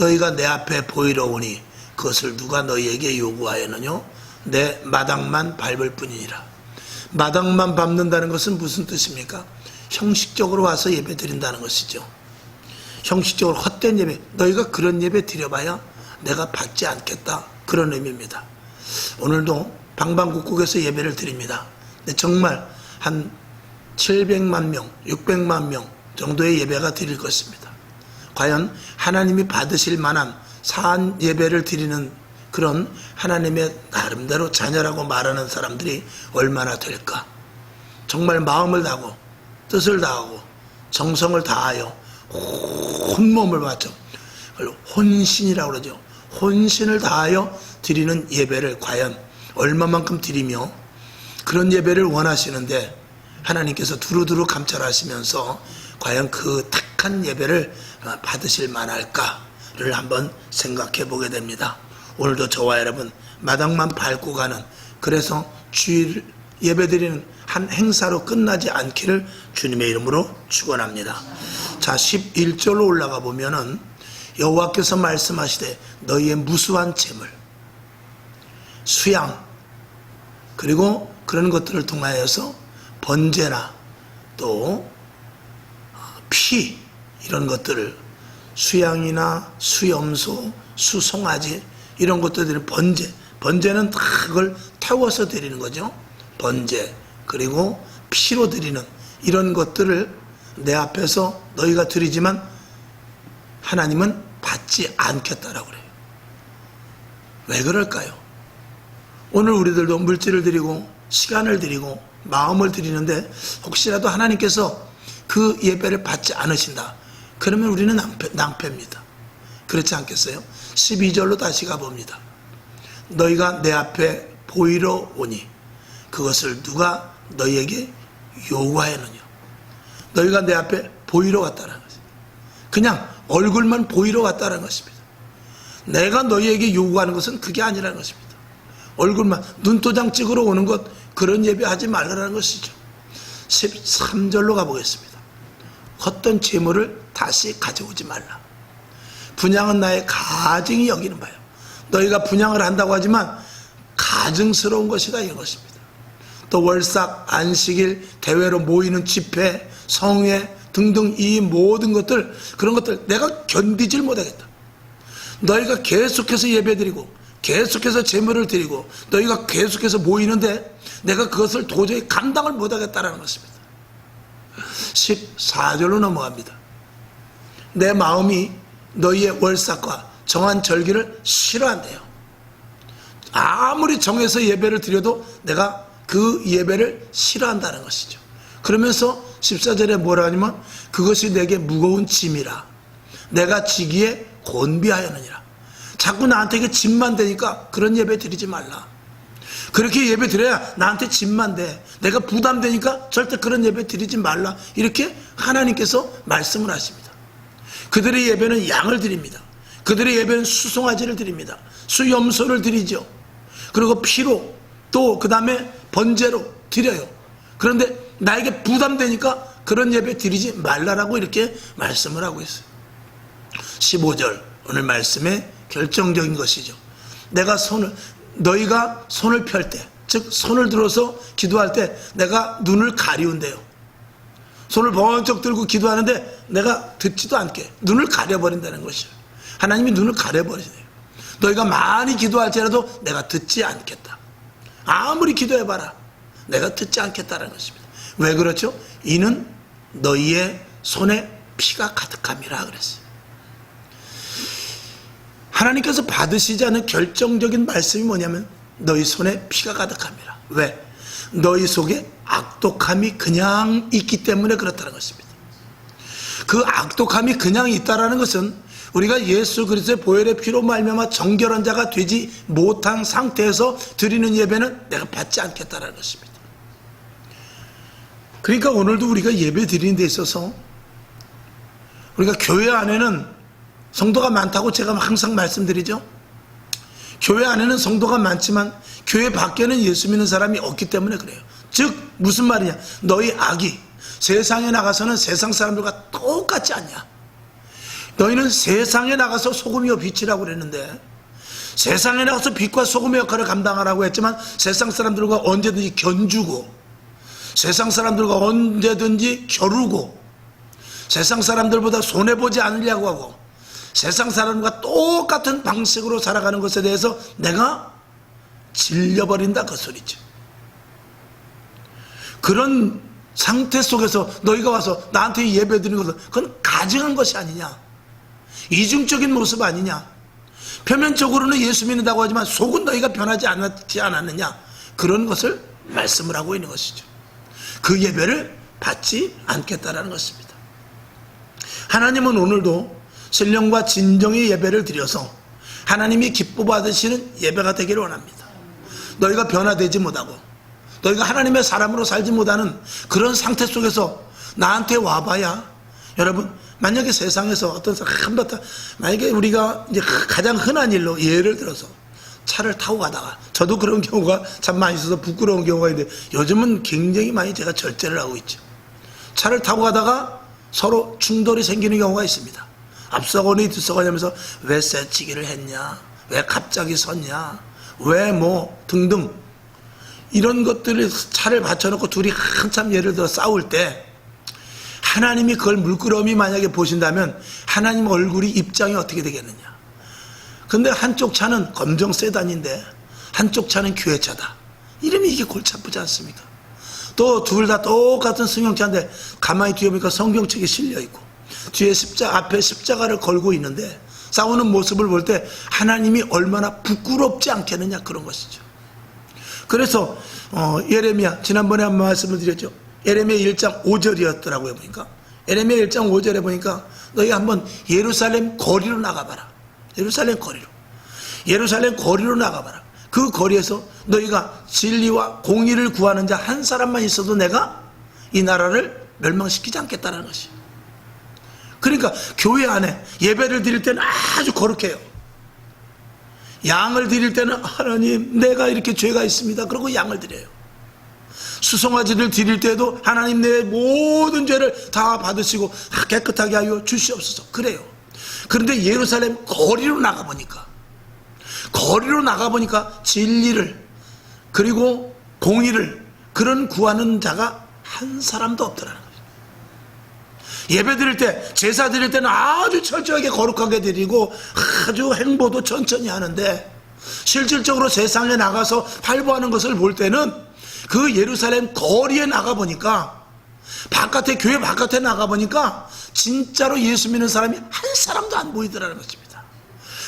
너희가 내 앞에 보이러 오니 그것을 누가 너희에게 요구하였느뇨? 내 마당만 밟을 뿐이니라. 마당만 밟는다는 것은 무슨 뜻입니까? 형식적으로 와서 예배 드린다는 것이죠. 형식적으로 헛된 예배, 너희가 그런 예배 드려봐야 내가 받지 않겠다, 그런 의미입니다. 오늘도 방방곡곡에서 예배를 드립니다. 근데 정말 한 700만 명, 600만 명 정도의 예배가 드릴 것입니다. 과연 하나님이 받으실 만한 사한 예배를 드리는 그런 하나님의 나름대로 자녀라고 말하는 사람들이 얼마나 될까? 정말 마음을 다하고 뜻을 다하고 정성을 다하여 혼몸을 바쳐, 혼신이라고 그러죠. 혼신을 다하여 드리는 예배를 과연 얼마만큼 드리며 그런 예배를 원하시는데 하나님께서 두루두루 감찰하시면서 과연 그 택한 예배를 받으실 만할까를 한번 생각해 보게 됩니다. 오늘도 저와 여러분 마당만 밟고 가는, 그래서 주일 예배드리는 한 행사로 끝나지 않기를 주님의 이름으로 축원합니다. 자, 11절로 올라가 보면은 여호와께서 말씀하시되 너희의 무수한 재물, 수양, 그리고 그런 것들을 통하여서 번제나 또 피, 이런 것들을, 수양이나 수염소, 수송아지 이런 것들을 번제는 다 그걸 태워서 드리는 거죠. 번제, 그리고 피로 드리는 이런 것들을 내 앞에서 너희가 드리지만 하나님은 받지 않겠다라고 그래요. 왜 그럴까요? 오늘 우리들도 물질을 드리고 시간을 드리고 마음을 드리는데 혹시라도 하나님께서 그 예배를 받지 않으신다, 그러면 우리는 낭패입니다. 그렇지 않겠어요? 12절로 다시 가봅니다. 너희가 내 앞에 보이러 오니 그것을 누가 너희에게 요구하였느냐? 너희가 내 앞에 보이러 왔다는 것입니다. 그냥 얼굴만 보이러 왔다는 것입니다. 내가 너희에게 요구하는 것은 그게 아니라는 것입니다. 얼굴만 눈도장 찍으러 오는 것, 그런 예배하지 말라는 것이죠. 13절로 가보겠습니다. 헛된 재물을 다시 가져오지 말라. 분향은 나의 가증이 여기는 바요. 너희가 분향을 한다고 하지만 가증스러운 것이다, 이런 것입니다. 또 월삭, 안식일, 대회로 모이는 집회, 성회 등등 이 모든 것들, 그런 것들 내가 견디질 못하겠다. 너희가 계속해서 예배드리고 계속해서 제물을 드리고 너희가 계속해서 모이는데 내가 그것을 도저히 감당을 못하겠다는 것입니다. 14절로 넘어갑니다. 내 마음이 너희의 월삭과 정한 절기를 싫어한대요. 아무리 정해서 예배를 드려도 내가 그 예배를 싫어한다는 것이죠. 그러면서 14절에 뭐라 하냐면 그것이 내게 무거운 짐이라 내가 지기에 곤비하였느니라. 자꾸 나한테 이게 짐만 되니까 그런 예배 드리지 말라. 그렇게 예배 드려야 나한테 짐만 돼. 내가 부담되니까 절대 그런 예배 드리지 말라. 이렇게 하나님께서 말씀을 하십니다. 그들의 예배는 양을 드립니다. 그들의 예배는 수송아지를 드립니다. 수염소를 드리죠. 그리고 피로 또 그 다음에 번제로 드려요. 그런데 나에게 부담되니까 그런 예배 드리지 말라라고 이렇게 말씀을 하고 있어요. 15절 오늘 말씀의 결정적인 것이죠. 내가 너희가 손을 펼 때, 즉 손을 들어서 기도할 때 내가 눈을 가리운대요. 손을 번쩍 들고 기도하는데 내가 듣지도 않게 눈을 가려버린다는 것이에요. 하나님이 눈을 가려버리세요. 너희가 많이 기도할지라도 내가 듣지 않겠다. 아무리 기도해봐라 내가 듣지 않겠다는 것입니다. 왜 그렇죠? 이는 너희의 손에 피가 가득함이라 그랬어요. 하나님께서 받으시지 않은 결정적인 말씀이 뭐냐면 너희 손에 피가 가득함이라. 왜? 너희 속에 악독함이 그냥 있기 때문에 그렇다는 것입니다. 그 악독함이 그냥 있다라는 것은 우리가 예수 그리스도의 보혈의 피로 말미암아 정결한 자가 되지 못한 상태에서 드리는 예배는 내가 받지 않겠다라는 것입니다. 그러니까 오늘도 우리가 예배 드리는 데 있어서 우리가 교회 안에는 성도가 많다고 제가 항상 말씀드리죠. 교회 안에는 성도가 많지만 교회 밖에는 예수 믿는 사람이 없기 때문에 그래요. 즉 무슨 말이냐, 너희 악이 세상에 나가서는 세상 사람들과 똑같지 않냐. 너희는 세상에 나가서 소금이요 빛이라고 그랬는데, 세상에 나가서 빛과 소금의 역할을 감당하라고 했지만 세상 사람들과 언제든지 견주고, 세상 사람들과 언제든지 겨루고, 세상 사람들보다 손해보지 않으려고 하고, 세상 사람과 똑같은 방식으로 살아가는 것에 대해서 내가 질려버린다, 그 소리죠. 그런 상태 속에서 너희가 와서 나한테 예배 드리는 것은 그건 가증한 것이 아니냐, 이중적인 모습 아니냐, 표면적으로는 예수 믿는다고 하지만 속은 너희가 변하지 않았느냐, 그런 것을 말씀을 하고 있는 것이죠. 그 예배를 받지 않겠다라는 것입니다. 하나님은 오늘도 신령과 진정의 예배를 드려서 하나님이 기뻐 받으시는 예배가 되기를 원합니다. 너희가 변화되지 못하고 너희가 하나님의 사람으로 살지 못하는 그런 상태 속에서 나한테 와봐야, 여러분, 만약에 세상에서 어떤 사람 만약에 우리가 이제 가장 흔한 일로 예를 들어서 차를 타고 가다가, 저도 그런 경우가 참 많이 있어서 부끄러운 경우가 있는데 요즘은 굉장히 많이 제가 절제를 하고 있죠. 차를 타고 가다가 서로 충돌이 생기는 경우가 있습니다. 앞서거니 뒤서거니 하면서 왜 새치기를 했냐, 왜 갑자기 섰냐, 왜 뭐 등등 이런 것들을 차를 받쳐놓고 둘이 한참 예를 들어 싸울 때 하나님이 그걸 물끄러미 만약에 보신다면 하나님 얼굴이 입장이 어떻게 되겠느냐. 근데 한쪽 차는 검정 세단인데 한쪽 차는 교회차다. 이러면 이게 골치 아프지 않습니까? 또 둘 다 똑같은 승용차인데 가만히 뒤에 보니까 성경책이 실려있고 뒤에 앞에 십자가를 걸고 있는데 싸우는 모습을 볼 때 하나님이 얼마나 부끄럽지 않겠느냐, 그런 것이죠. 그래서 예레미야, 지난번에 한 말씀을 드렸죠. 예레미야 1장 5절이었더라고요. 보니까 예레미야 1장 5절에 보니까 너희 한번 예루살렘 거리로 나가봐라. 예루살렘 거리로 나가봐라. 그 거리에서 너희가 진리와 공의를 구하는 자 한 사람만 있어도 내가 이 나라를 멸망시키지 않겠다는 것이에요. 그러니까 교회 안에 예배를 드릴 때는 아주 거룩해요. 양을 드릴 때는 하나님, 내가 이렇게 죄가 있습니다, 그러고 양을 드려요. 수송아지를 드릴 때도 하나님, 내 모든 죄를 다 받으시고 깨끗하게 하여 주시옵소서, 그래요. 그런데 예루살렘 거리로 나가보니까 진리를 그리고 공의를 그런 구하는 자가 한 사람도 없더라는 거예요. 예배 드릴 때, 제사 드릴 때는 아주 철저하게 거룩하게 드리고 아주 행보도 천천히 하는데 실질적으로 세상에 나가서 발부하는 것을 볼 때는 그 예루살렘 거리에 나가보니까, 바깥에, 교회 바깥에 나가보니까 진짜로 예수 믿는 사람이 한 사람도 안 보이더라는 것입니다.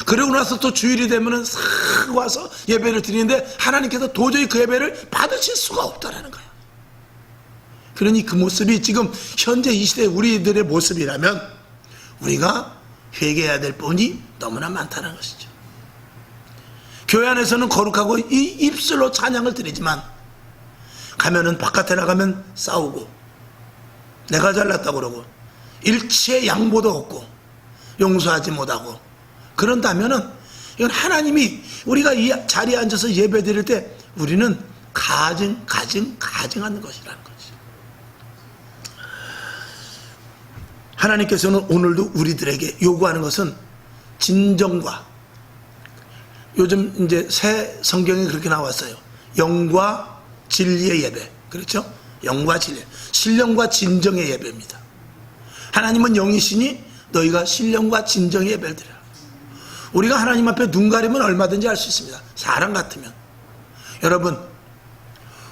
그러고 나서 또 주일이 되면은 싹 와서 예배를 드리는데 하나님께서 도저히 그 예배를 받으실 수가 없다라는 거예요. 그러니 그 모습이 지금 현재 이 시대 우리들의 모습이라면 우리가 회개해야 될 부분이 너무나 많다는 것이죠. 교회 안에서는 거룩하고 이 입술로 찬양을 드리지만 가면은, 바깥에 나가면 싸우고 내가 잘났다고 그러고 일체의 양보도 없고 용서하지 못하고 그런다면은 이건 하나님이, 우리가 이 자리에 앉아서 예배 드릴 때 우리는 가증하는 것이라는 거죠. 하나님께서는 오늘도 우리들에게 요구하는 것은 진정과, 요즘 이제 새 성경에 그렇게 나왔어요. 영과 진리의 예배. 그렇죠? 영과 진리. 신령과 진정의 예배입니다. 하나님은 영이시니 너희가 신령과 진정의 예배를 드려라. 우리가 하나님 앞에 눈 가리면 얼마든지 할 수 있습니다. 사람 같으면. 여러분,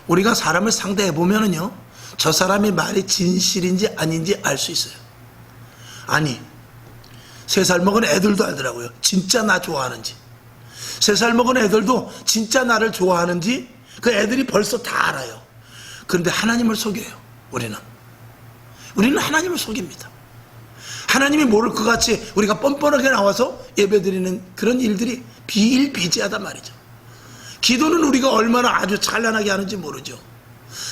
우리가 사람을 상대해 보면은요, 저 사람의 말이 진실인지 아닌지 알 수 있어요. 아니, 3살 먹은 애들도 알더라고요. 진짜 나 좋아하는지. 3살 먹은 애들도 진짜 나를 좋아하는지 그 애들이 벌써 다 알아요. 그런데 하나님을 속여요. 우리는 하나님을 속입니다. 하나님이 모를 것 같이 우리가 뻔뻔하게 나와서 예배드리는 그런 일들이 비일비재하단 말이죠. 기도는 우리가 얼마나 아주 찬란하게 하는지 모르죠.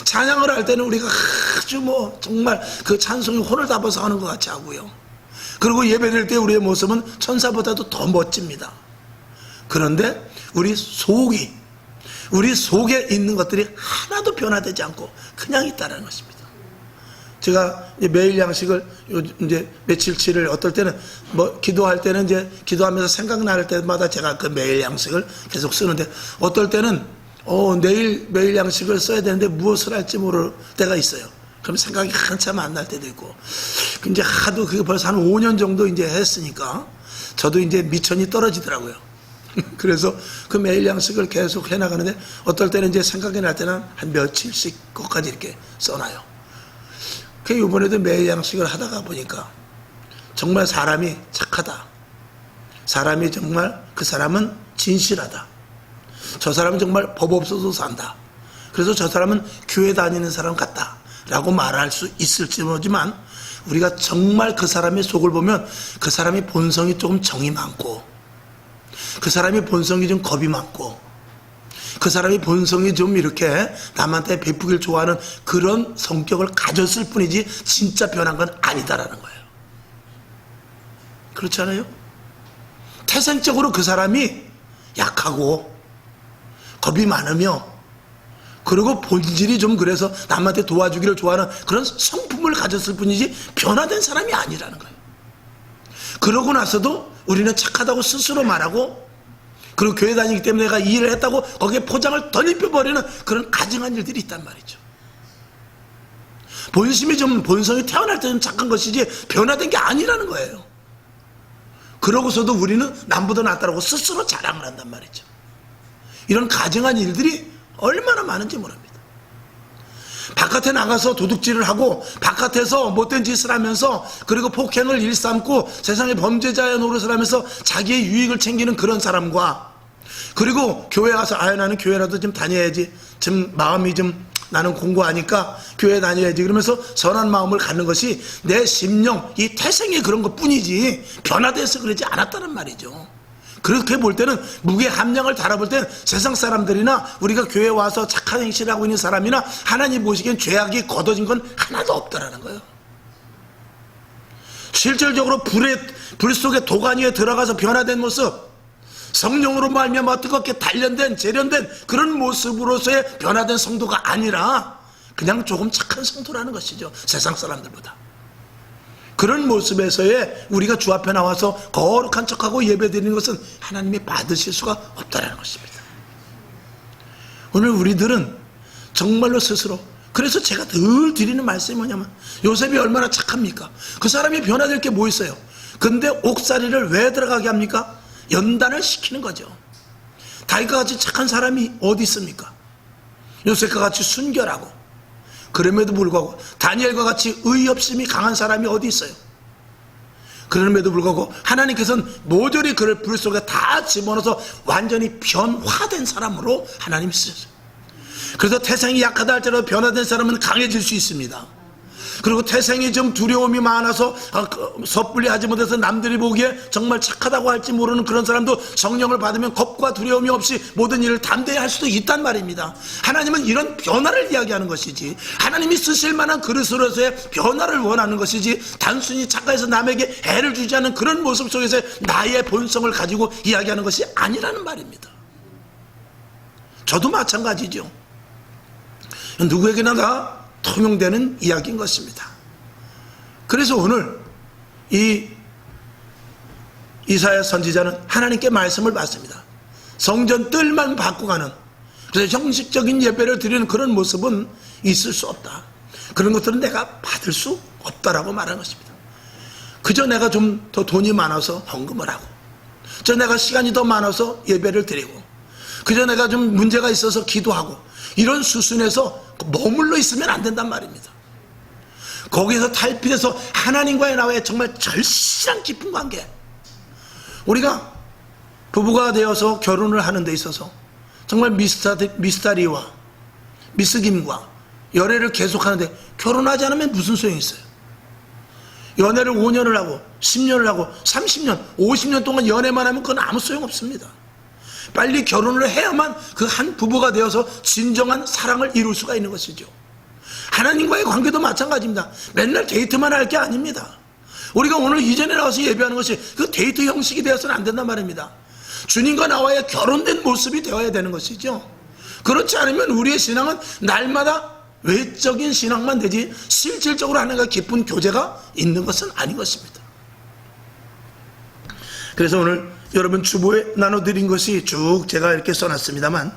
찬양을 할 때는 우리가 아주 정말 그 찬송에 혼을 담아서 하는 것 같이 하고요. 그리고 예배드릴 때 우리의 모습은 천사보다도 더 멋집니다. 그런데 우리 속에 있는 것들이 하나도 변화되지 않고 그냥 있다는 것입니다. 제가 이제 매일 양식을 이제 며칠치를 어떨 때는 뭐 기도할 때는 이제 기도하면서 생각날 때마다 제가 그 매일 양식을 계속 쓰는데 어떨 때는 내일 매일 양식을 써야 되는데 무엇을 할지 모를 때가 있어요. 그럼 생각이 한참 안 날 때도 있고 이제 하도 그게 벌써 한 5년 정도 이제 했으니까 저도 이제 미천이 떨어지더라고요. 그래서 그 매일 양식을 계속 해나가는데 어떨 때는 이제 생각이 날 때는 한 며칠씩 것까지 이렇게 써놔요. 그 이번에도 매일 양식을 하다가 보니까 정말 사람이 착하다. 사람이 정말 그 사람은 진실하다. 저 사람은 정말 법 없어도 산다. 그래서 저 사람은 교회 다니는 사람 같다 라고 말할 수 있을지 모르지만 우리가 정말 그 사람의 속을 보면 그 사람이 본성이 조금 정이 많고 그 사람이 본성이 좀 겁이 많고 그 사람이 본성이 좀 이렇게 남한테 베푸길 좋아하는 그런 성격을 가졌을 뿐이지 진짜 변한 건 아니다라는 거예요. 그렇지 않아요? 태생적으로 그 사람이 약하고 겁이 많으며 그리고 본질이 좀 그래서 남한테 도와주기를 좋아하는 그런 성품을 가졌을 뿐이지 변화된 사람이 아니라는 거예요. 그러고 나서도 우리는 착하다고 스스로 말하고 그리고 교회 다니기 때문에 내가 이 일을 했다고 거기에 포장을 덧입혀버리는 그런 가증한 일들이 있단 말이죠. 본성이 태어날 때 좀 착한 것이지 변화된 게 아니라는 거예요. 그러고서도 우리는 남보다 낫다라고 스스로 자랑을 한단 말이죠. 이런 가증한 일들이 얼마나 많은지 모릅니다. 바깥에 나가서 도둑질을 하고 바깥에서 못된 짓을 하면서 그리고 폭행을 일삼고 세상의 범죄자의 노릇을 하면서 자기의 유익을 챙기는 그런 사람과 그리고 교회 와서 나는 교회라도 좀 다녀야지 좀 마음이 좀 나는 공부하니까 교회 다녀야지 그러면서 선한 마음을 갖는 것이 내 심령 이 태생의 그런 것 뿐이지 변화돼서 그러지 않았다는 말이죠. 그렇게 볼 때는 무게 함량을 달아볼 때는 세상 사람들이나 우리가 교회에 와서 착한 행실을 하고 있는 사람이나 하나님 보시기엔 죄악이 걷어진 건 하나도 없다라는 거예요. 실질적으로 불 속에 도가니에 들어가서 변화된 모습 성령으로 말미암아 뜨겁게 단련된 재련된 그런 모습으로서의 변화된 성도가 아니라 그냥 조금 착한 성도라는 것이죠. 세상 사람들보다. 그런 모습에서의 우리가 주 앞에 나와서 거룩한 척하고 예배드리는 것은 하나님이 받으실 수가 없다는 것입니다. 오늘 우리들은 정말로 스스로 그래서 제가 늘 드리는 말씀이 뭐냐면 요셉이 얼마나 착합니까? 그 사람이 변화될 게 뭐 있어요? 근데 옥살이를 왜 들어가게 합니까? 연단을 시키는 거죠. 다윗과 같이 착한 사람이 어디 있습니까? 요셉과 같이 순결하고 그럼에도 불구하고 다니엘과 같이 의협심이 강한 사람이 어디 있어요? 그럼에도 불구하고 하나님께서는 모조리 그를 불 속에 다 집어넣어서 완전히 변화된 사람으로 하나님이 쓰셨어요. 그래서 태생이 약하다 할지라도 변화된 사람은 강해질 수 있습니다. 그리고 태생이 좀 두려움이 많아서 섣불리 하지 못해서 남들이 보기에 정말 착하다고 할지 모르는 그런 사람도 성령을 받으면 겁과 두려움이 없이 모든 일을 담대히 할 수도 있단 말입니다. 하나님은 이런 변화를 이야기하는 것이지 하나님이 쓰실 만한 그릇으로서의 변화를 원하는 것이지 단순히 착각해서 남에게 해를 주지 않는 그런 모습 속에서 나의 본성을 가지고 이야기하는 것이 아니라는 말입니다. 저도 마찬가지죠. 누구에게나 다 통용되는 이야기인 것입니다. 그래서 오늘 이 이사야 선지자는 하나님께 말씀을 받습니다. 성전 뜰만 받고 가는 그래서 형식적인 예배를 드리는 그런 모습은 있을 수 없다. 그런 것들은 내가 받을 수 없다라고 말하는 것입니다. 그저 내가 좀 더 돈이 많아서 헌금을 하고 저 내가 시간이 더 많아서 예배를 드리고 그저 내가 좀 문제가 있어서 기도하고 이런 수순에서 머물러 있으면 안 된단 말입니다. 거기서 탈피해서 하나님과의 나와의 정말 절실한 깊은 관계 우리가 부부가 되어서 결혼을 하는 데 있어서 정말 미스터리와 미스김과 연애를 계속하는데 결혼하지 않으면 무슨 소용이 있어요? 연애를 5년을 하고 10년을 하고 30년 50년 동안 연애만 하면 그건 아무 소용없습니다. 빨리 결혼을 해야만 그 한 부부가 되어서 진정한 사랑을 이룰 수가 있는 것이죠. 하나님과의 관계도 마찬가지입니다. 맨날 데이트만 할 게 아닙니다. 우리가 오늘 이전에 나와서 예배하는 것이 그 데이트 형식이 되어서는 안 된단 말입니다. 주님과 나와의 결혼된 모습이 되어야 되는 것이죠. 그렇지 않으면 우리의 신앙은 날마다 외적인 신앙만 되지 실질적으로 하나님과 깊은 교제가 있는 것은 아닌 것입니다. 그래서 오늘 여러분 주보에 나눠드린 것이 쭉 제가 이렇게 써놨습니다만,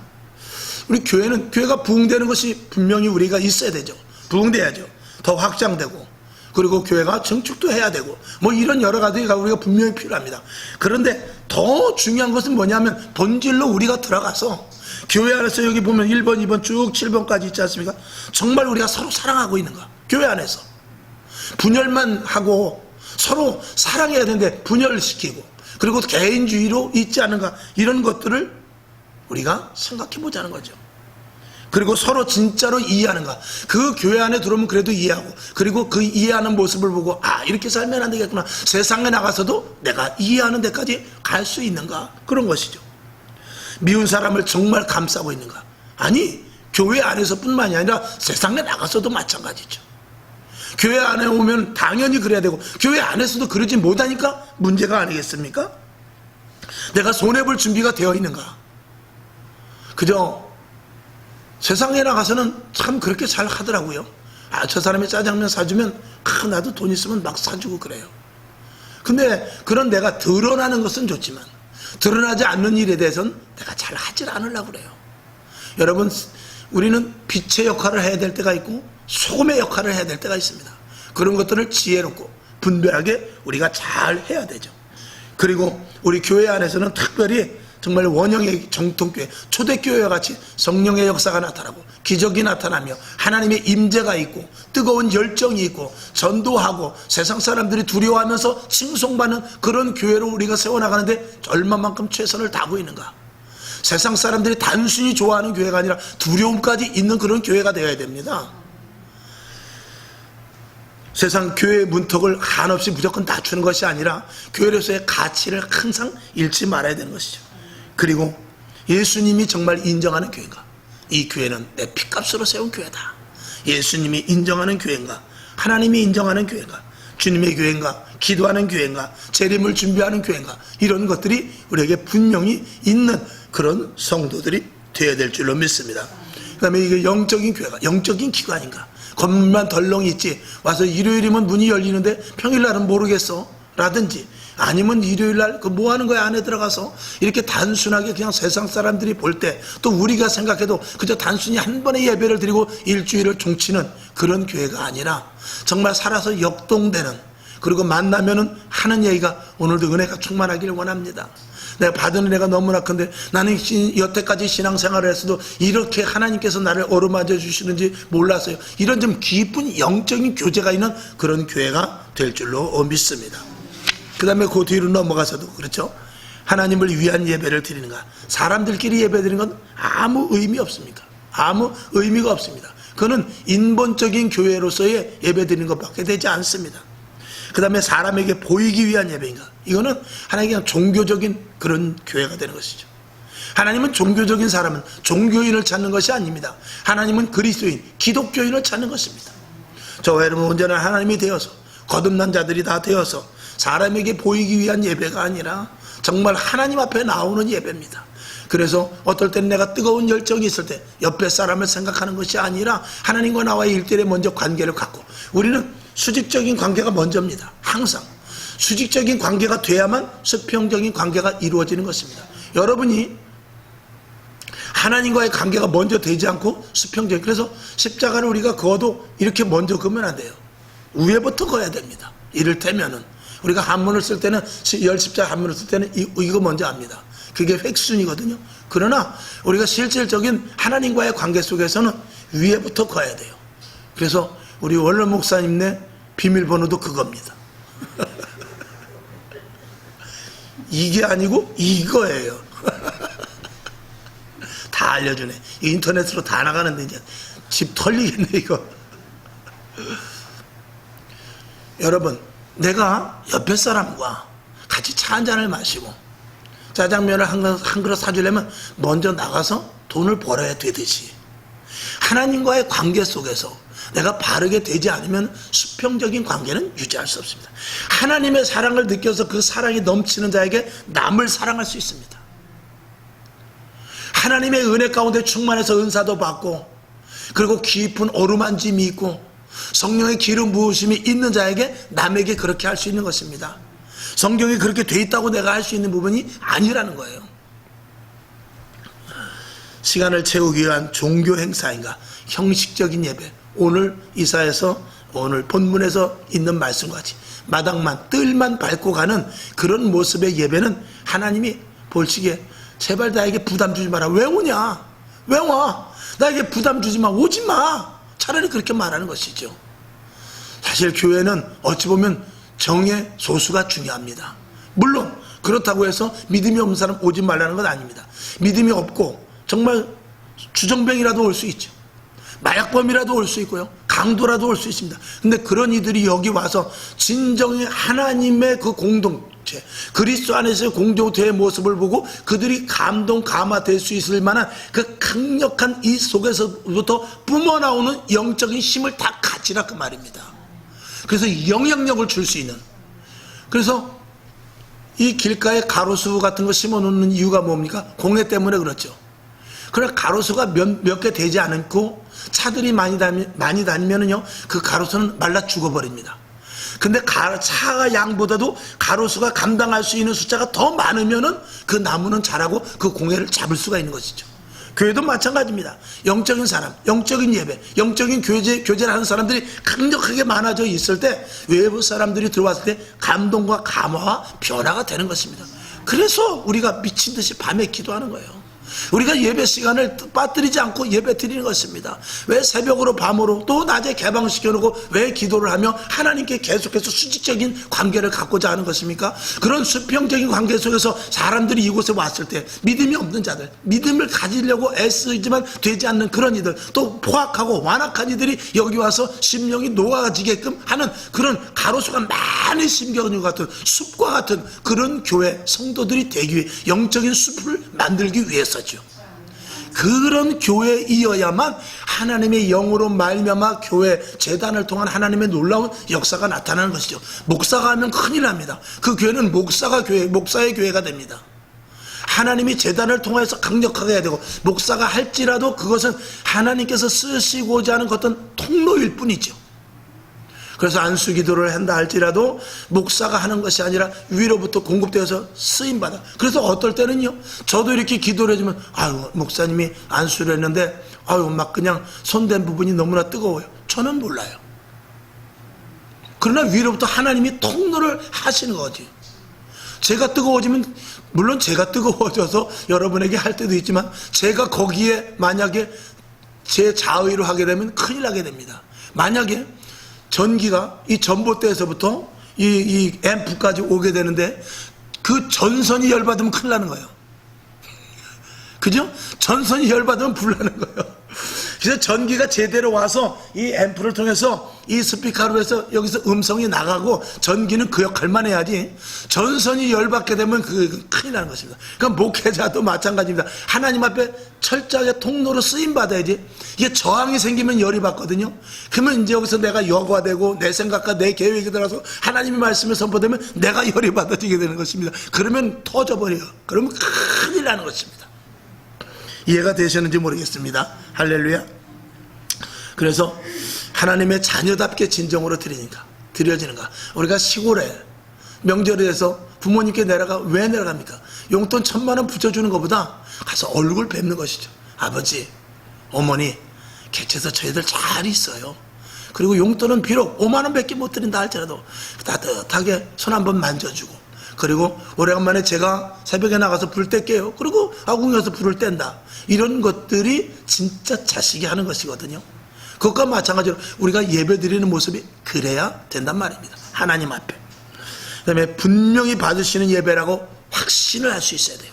우리 교회가 부흥되는 것이 분명히 우리가 있어야 되죠. 부흥돼야죠. 더 확장되고, 그리고 교회가 증축도 해야 되고, 뭐 이런 여러 가지가 우리가 분명히 필요합니다. 그런데 더 중요한 것은 뭐냐면 본질로 우리가 들어가서 교회 안에서, 여기 보면 1번, 2번 쭉 7번까지 있지 않습니까? 정말 우리가 서로 사랑하고 있는가? 교회 안에서 분열만 하고 서로 사랑해야 되는데 분열을 시키고, 그리고 개인주의로 있지 않은가, 이런 것들을 우리가 생각해 보자는 거죠. 그리고 서로 진짜로 이해하는가, 그 교회 안에 들어오면 그래도 이해하고, 그리고 그 이해하는 모습을 보고 이렇게 살면 안 되겠구나, 세상에 나가서도 내가 이해하는 데까지 갈 수 있는가, 그런 것이죠. 미운 사람을 정말 감싸고 있는가? 아니, 교회 안에서 뿐만이 아니라 세상에 나가서도 마찬가지죠. 교회 안에 오면 당연히 그래야 되고, 교회 안에서도 그러지 못하니까 문제가 아니겠습니까? 내가 손해볼 준비가 되어 있는가? 그저 세상에 나가서는 참 그렇게 잘 하더라고요. 저 사람이 짜장면 사주면 나도 돈 있으면 막 사주고 그래요. 근데 그런 내가 드러나는 것은 좋지만 드러나지 않는 일에 대해서는 내가 잘 하질 않으려고 그래요. 여러분, 우리는 빛의 역할을 해야 될 때가 있고 소금의 역할을 해야 될 때가 있습니다. 그런 것들을 지혜롭고 분별하게 우리가 잘 해야 되죠. 그리고 우리 교회 안에서는 특별히 정말 원형의 정통교회, 초대교회와 같이 성령의 역사가 나타나고 기적이 나타나며 하나님의 임재가 있고 뜨거운 열정이 있고 전도하고 세상 사람들이 두려워하면서 칭송받는 그런 교회로 우리가 세워나가는데 얼마만큼 최선을 다하고 있는가. 세상 사람들이 단순히 좋아하는 교회가 아니라 두려움까지 있는 그런 교회가 되어야 됩니다. 세상 교회의 문턱을 한없이 무조건 낮추는 것이 아니라 교회로서의 가치를 항상 잃지 말아야 되는 것이죠. 그리고 예수님이 정말 인정하는 교회인가? 이 교회는 내 피값으로 세운 교회다. 예수님이 인정하는 교회인가? 하나님이 인정하는 교회인가? 주님의 교회인가? 기도하는 교회인가? 재림을 준비하는 교회인가? 이런 것들이 우리에게 분명히 있는 그런 성도들이 되어야 될 줄로 믿습니다. 그 다음에 이게 영적인 교회가, 영적인 기관인가? 건물만 덜렁이 있지 와서 일요일이면 문이 열리는데 평일날은 모르겠어 라든지, 아니면 일요일날 그 뭐 하는 거야 안에 들어가서 이렇게 단순하게 그냥 세상 사람들이 볼 때 또 우리가 생각해도 그저 단순히 한 번의 예배를 드리고 일주일을 종치는 그런 교회가 아니라 정말 살아서 역동되는, 그리고 만나면은 하는 얘기가 오늘도 은혜가 충만하기를 원합니다. 내가 받은 은혜가 너무나 큰데 나는 여태까지 신앙생활을 했어도 이렇게 하나님께서 나를 어루만져 주시는지 몰랐어요. 이런 좀 깊은 영적인 교제가 있는 그런 교회가 될 줄로 믿습니다. 그 다음에 그 뒤로 넘어가서도 그렇죠. 하나님을 위한 예배를 드리는가? 사람들끼리 예배 드리는 건 아무 의미 없습니까? 아무 의미가 없습니다. 그거는 인본적인 교회로서의 예배 드리는 것밖에 되지 않습니다. 그 다음에 사람에게 보이기 위한 예배인가? 이거는 하나님의 그냥 종교적인 그런 교회가 되는 것이죠. 하나님은 종교적인 사람은 종교인을 찾는 것이 아닙니다. 하나님은 그리스도인, 기독교인을 찾는 것입니다. 저와 여러분 온전한 하나님이 되어서 거듭난 자들이 다 되어서 사람에게 보이기 위한 예배가 아니라 정말 하나님 앞에 나오는 예배입니다. 그래서 어떨 때는 내가 뜨거운 열정이 있을 때 옆에 사람을 생각하는 것이 아니라 하나님과 나와의 일대일에 먼저 관계를 갖고, 우리는 수직적인 관계가 먼저입니다. 항상 수직적인 관계가 돼야만 수평적인 관계가 이루어지는 것입니다. 여러분이 하나님과의 관계가 먼저 되지 않고 수평적인, 그래서 십자가를 우리가 그어도 이렇게 먼저 그으면 안 돼요. 위에부터 그어야 됩니다. 이를테면은 우리가 한문을 쓸 때는, 열십자 한문을 쓸 때는 이거 먼저 합니다. 그게 획순이거든요. 그러나 우리가 실질적인 하나님과의 관계 속에서는 위에부터 그어야 돼요. 그래서 우리 원로 목사님네 비밀번호도 그겁니다. 이게 아니고 이거예요. 다 알려주네. 인터넷으로 다 나가는데 이제 집 털리겠네 이거. 여러분, 내가 옆에 사람과 같이 차 한 잔을 마시고 짜장면을 한 그릇 사주려면 먼저 나가서 돈을 벌어야 되듯이, 하나님과의 관계 속에서 내가 바르게 되지 않으면 수평적인 관계는 유지할 수 없습니다. 하나님의 사랑을 느껴서 그 사랑이 넘치는 자에게 남을 사랑할 수 있습니다. 하나님의 은혜 가운데 충만해서 은사도 받고, 그리고 깊은 어루만짐이 있고 성령의 기름 부으심이 있는 자에게 남에게 그렇게 할 수 있는 것입니다. 성경이 그렇게 돼 있다고 내가 할 수 있는 부분이 아니라는 거예요. 시간을 채우기 위한 종교 행사인가, 형식적인 예배, 오늘 이사에서 오늘 본문에서 있는 말씀과 같이 마당만 뜰만 밟고 가는 그런 모습의 예배는 하나님이 볼시기에 제발 나에게 부담 주지 마라. 왜 오냐? 왜 와? 나에게 부담 주지 마. 오지 마. 차라리 그렇게 말하는 것이죠. 사실 교회는 어찌 보면 정의 소수가 중요합니다. 물론 그렇다고 해서 믿음이 없는 사람 오지 말라는 건 아닙니다. 믿음이 없고 정말 주정뱅이라도 올 수 있죠. 마약범이라도 올 수 있고요. 강도라도 올 수 있습니다. 근데 그런 이들이 여기 와서 진정히 하나님의 그 공동체, 그리스도 안에서의 공동체의 모습을 보고 그들이 감화될 수 있을 만한 그 강력한 이 속에서부터 뿜어나오는 영적인 힘을 다 가지라 그 말입니다. 그래서 영향력을 줄 수 있는, 그래서 이 길가에 가로수 같은 거 심어 놓는 이유가 뭡니까? 공해 때문에 그렇죠. 그러나 가로수가 몇 개 되지 않고 차들이 많이 다니면은요, 그 가로수는 말라 죽어버립니다. 근데 차가 양보다도 가로수가 감당할 수 있는 숫자가 더 많으면은 그 나무는 자라고 그 공해를 잡을 수가 있는 것이죠. 교회도 마찬가지입니다. 영적인 사람, 영적인 예배, 영적인 교제를 하는 사람들이 강력하게 많아져 있을 때 외부 사람들이 들어왔을 때 감동과 감화와 변화가 되는 것입니다. 그래서 우리가 미친 듯이 밤에 기도하는 거예요. 우리가 예배 시간을 빠뜨리지 않고 예배 드리는 것입니다. 왜 새벽으로 밤으로 또 낮에 개방시켜놓고 왜 기도를 하며 하나님께 계속해서 수직적인 관계를 갖고자 하는 것입니까? 그런 수평적인 관계 속에서 사람들이 이곳에 왔을 때 믿음이 없는 자들, 믿음을 가지려고 애쓰지만 되지 않는 그런 이들, 또 포악하고 완악한 이들이 여기 와서 심령이 녹아지게끔 하는 그런 가로수가 많은 심겨운 같은 숲과 같은 그런 교회 성도들이 되기 위해 영적인 숲을 만들기 위해서 그런 교회이어야만 하나님의 영으로 말미암아 교회 재단을 통한 하나님의 놀라운 역사가 나타나는 것이죠. 목사가 하면 큰일 납니다. 그 교회는 목사의 교회가 됩니다. 하나님이 재단을 통해서 강력하게 해야 되고, 목사가 할지라도 그것은 하나님께서 쓰시고자 하는 어떤 통로일 뿐이죠. 그래서 안수기도를 한다 할지라도 목사가 하는 것이 아니라 위로부터 공급되어서 쓰임받아. 그래서 어떨 때는요, 저도 이렇게 기도를 해주면 아유 목사님이 안수를 했는데 아유 막 그냥 손댄 부분이 너무나 뜨거워요. 저는 몰라요. 그러나 위로부터 하나님이 통로를 하시는 거지. 제가 뜨거워지면, 물론 제가 뜨거워져서 여러분에게 할 때도 있지만 제가 거기에 만약에 제 자의로 하게 되면 큰일 나게 됩니다. 만약에 전기가 이 전봇대에서부터 이 앰프까지 오게 되는데 그 전선이 열받으면 큰일 나는 거예요. 그죠? 전선이 열받으면 불 나는 거예요. 그래서 전기가 제대로 와서 이 앰프를 통해서 이 스피커로 해서 여기서 음성이 나가고 전기는 그 역할만 해야지, 전선이 열받게 되면 그 큰일 나는 것입니다. 그러니까 목회자도 마찬가지입니다. 하나님 앞에 철저하게 통로로 쓰임받아야지. 이게 저항이 생기면 열이 받거든요. 그러면 이제 여기서 내가 여과되고 내 생각과 내 계획이 들어서 하나님의 말씀을 선포되면 내가 열이 받아지게 되는 것입니다. 그러면 터져버려요. 그러면 큰일 나는 것입니다. 이해가 되셨는지 모르겠습니다. 할렐루야. 그래서 하나님의 자녀답게 진정으로 드려지는가. 우리가 시골에 명절에 해서 부모님께 왜 내려갑니까? 용돈 1000만원 붙여주는 것보다 가서 얼굴 뵙는 것이죠. 아버지, 어머니, 객체에서 저희들 잘 있어요. 그리고 용돈은 비록 5만원 밖에 못 드린다 할지라도 따뜻하게 손 한번 만져주고, 그리고 오래간만에 제가 새벽에 나가서 불 뗄게요. 그리고 아궁이에서 불을 뗀다. 이런 것들이 진짜 자식이 하는 것이거든요. 그것과 마찬가지로 우리가 예배 드리는 모습이 그래야 된단 말입니다. 하나님 앞에. 그 다음에 분명히 받으시는 예배라고 확신을 할 수 있어야 돼요.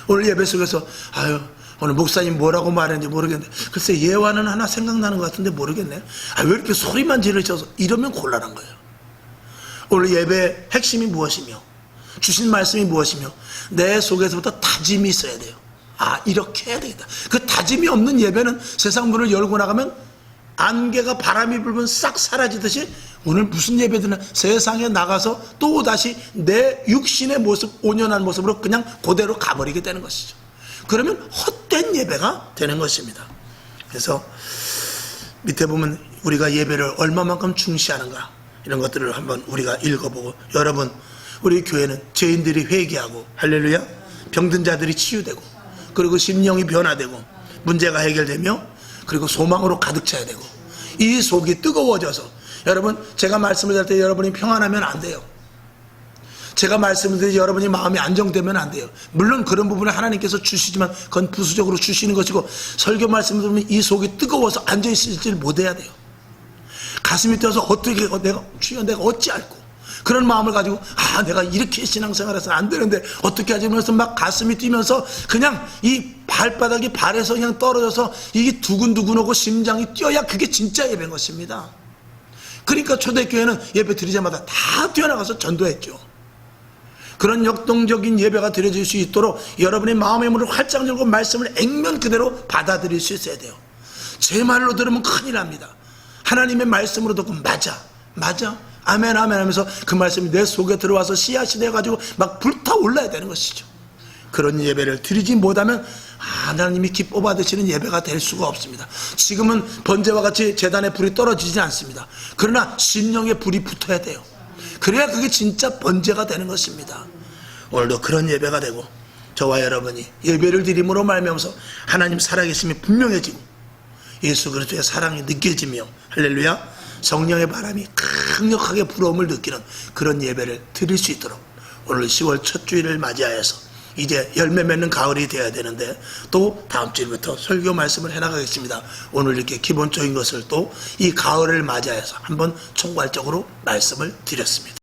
오늘 예배 속에서 아유 오늘 목사님 뭐라고 말했는지 모르겠는데, 글쎄 예화는 하나 생각나는 것 같은데 모르겠네요. 왜 이렇게 소리만 지르셔서, 이러면 곤란한 거예요. 오늘 예배의 핵심이 무엇이며 주신 말씀이 무엇이며 내 속에서부터 다짐이 있어야 돼요. 이렇게 해야 되겠다. 그 다짐이 없는 예배는 세상 문을 열고 나가면 안개가 바람이 불면 싹 사라지듯이 오늘 무슨 예배드나 세상에 나가서 또다시 내 육신의 모습, 온연한 모습으로 그냥 그대로 가버리게 되는 것이죠. 그러면 헛된 예배가 되는 것입니다. 그래서 밑에 보면 우리가 예배를 얼마만큼 중시하는가 이런 것들을 한번 우리가 읽어보고, 여러분 우리 교회는 죄인들이 회개하고 할렐루야 병든 자들이 치유되고 그리고 심령이 변화되고 문제가 해결되며 그리고 소망으로 가득 차야 되고, 이 속이 뜨거워져서, 여러분 제가 말씀을 할 때 여러분이 평안하면 안 돼요. 제가 말씀을 드릴 때 여러분이 마음이 안정되면 안 돼요. 물론 그런 부분을 하나님께서 주시지만 그건 부수적으로 주시는 것이고, 설교 말씀을 들으면 이 속이 뜨거워서 앉아있을지를 못해야 돼요. 가슴이 뛰어서 어떻게 내가 주여 내가 어찌할꼬, 그런 마음을 가지고 내가 이렇게 신앙생활해서는 안 되는데 어떻게 하지 하면서 막 가슴이 뛰면서 그냥 이 발바닥이 발에서 그냥 떨어져서 이게 두근두근하고 심장이 뛰어야 그게 진짜 예배인 것입니다. 그러니까 초대교회는 예배 드리자마자 다 뛰어나가서 전도했죠. 그런 역동적인 예배가 드려질 수 있도록 여러분의 마음의 문을 활짝 열고 말씀을 액면 그대로 받아들일 수 있어야 돼요. 제 말로 들으면 큰일 납니다. 하나님의 말씀으로 듣고 맞아 아멘 하면서 그 말씀이 내 속에 들어와서 씨앗이 돼가지고 막 불타올라야 되는 것이죠. 그런 예배를 드리지 못하면 하나님이 기뻐 받으시는 예배가 될 수가 없습니다. 지금은 번제와 같이 제단에 불이 떨어지지 않습니다. 그러나 심령에 불이 붙어야 돼요. 그래야 그게 진짜 번제가 되는 것입니다. 오늘도 그런 예배가 되고 저와 여러분이 예배를 드림으로 말미암아서 하나님 살아계심이 분명해지고 예수 그리스도의 사랑이 느껴지며 할렐루야 성령의 바람이 강력하게 불어옴을 느끼는 그런 예배를 드릴 수 있도록 오늘 10월 첫 주일을 맞이하여서 이제 열매 맺는 가을이 되어야 되는데 또 다음 주일부터 설교 말씀을 해나가겠습니다. 오늘 이렇게 기본적인 것을 또 이 가을을 맞이해서 한번 총괄적으로 말씀을 드렸습니다.